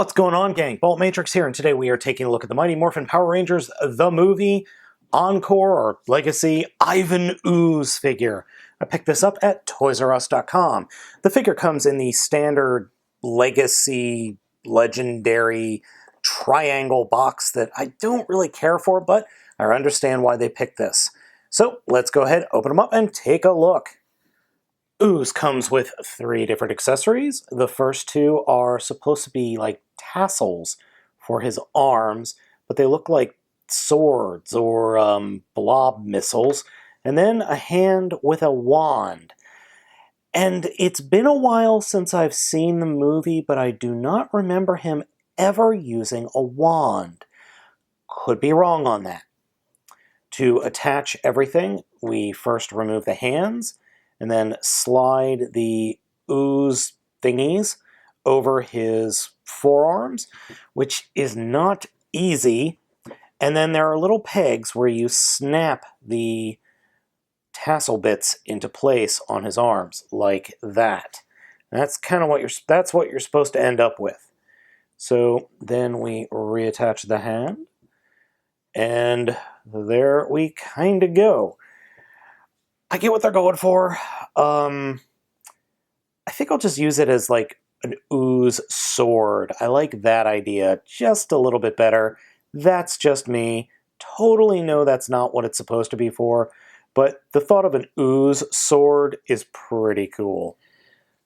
What's going on, gang? Baltmatrix here, and today we are taking a look at the Mighty Morphin Power Rangers, the movie, Encore, or Legacy, Ivan Ooze figure. I picked this up at ToysRUs.com. The figure comes in the standard Legacy, legendary triangle box that I don't really care for, but I understand why they picked this. So let's go ahead, open them up, and take a look. Ooze comes with 3 different accessories. The first 2 are supposed to be like tassels for his arms, but they look like swords or blob missiles. And then a hand with a wand. And it's been a while since I've seen the movie, but I do not remember him ever using a wand. Could be wrong on that. To attach everything, we first remove the hands, and then slide the ooze thingies over his forearms, which is not easy. And then there are little pegs where you snap the tassel bits into place on his arms, like that. That's kind of what you're supposed to end up with. So then we reattach the hand, and there we kind of go. I get what they're going for. I think I'll just use it as like an ooze sword. I like that idea just a little bit better. That's just me. Totally know that's not what it's supposed to be for, but the thought of an ooze sword is pretty cool.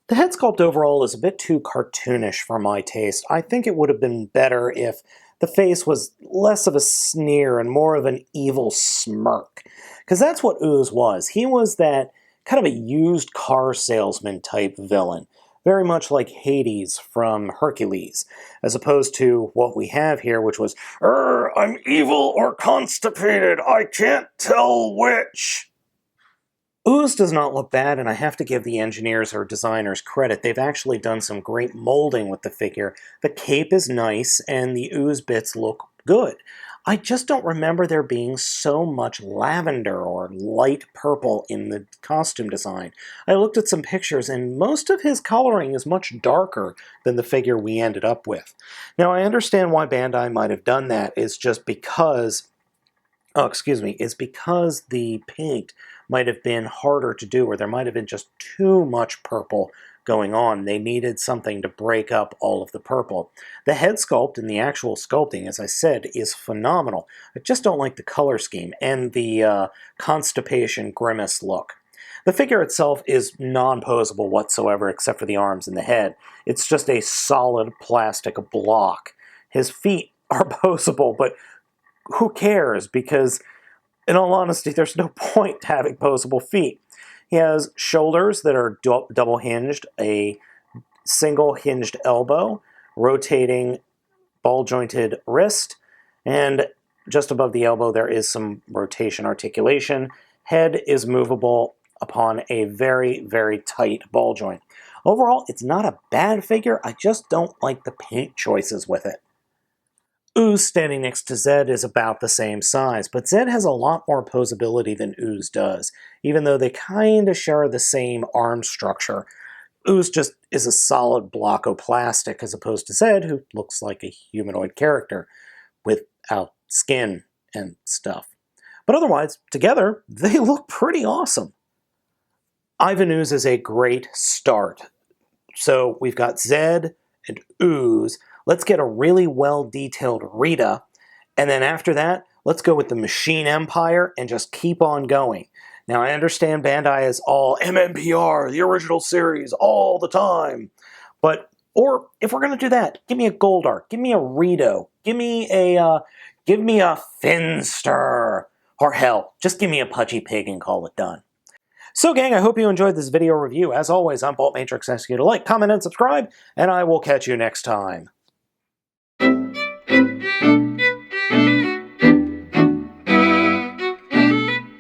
The head sculpt overall is a bit too cartoonish for my taste. I think it would have been better if the face was less of a sneer and more of an evil smirk. Because that's what Ooze was. He was that kind of a used car salesman type villain. Very much like Hades from Hercules. As opposed to what we have here, which was, I'm evil or constipated, I can't tell which. Ooze does not look bad, and I have to give the engineers or designers credit. They've actually done some great molding with the figure. The cape is nice, and the ooze bits look good. I just don't remember there being so much lavender or light purple in the costume design. I looked at some pictures, and most of his coloring is much darker than the figure we ended up with. Now, I understand why Bandai might have done that. It's just because... is because the paint might have been harder to do, or there might have been just too much purple going on. They needed something to break up all of the purple. The head sculpt and the actual sculpting, as I said, is phenomenal. I just don't like the color scheme and the constipation grimace look. The figure itself is non-posable whatsoever except for the arms and the head. It's just a solid plastic block. His feet are posable, but who cares? Because, in all honesty, there's no point to having posable feet. He has shoulders that are double hinged, a single hinged elbow, rotating ball jointed wrist, and just above the elbow there is some rotation articulation. Head is movable upon a very, very tight ball joint. Overall, it's not a bad figure. I just don't like the paint choices with it. Ooze standing next to Zed is about the same size, but Zed has a lot more posability than Ooze does, even though they kind of share the same arm structure. Ooze just is a solid block of plastic as opposed to Zed, who looks like a humanoid character without skin and stuff. But otherwise, together, they look pretty awesome. Ivan Ooze is a great start. So we've got Zed and Ooze. Let's get a really well-detailed Rita, and then after that, let's go with the Machine Empire and just keep on going. Now, I understand Bandai is all MMPR, the original series, all the time. Or if we're going to do that, give me a Goldark, give me a Rito, give me a Finster, or hell, just give me a Pudgy Pig and call it done. So gang, I hope you enjoyed this video review. As always, I'm Baltmatrix. Ask you to like, comment, and subscribe, and I will catch you next time.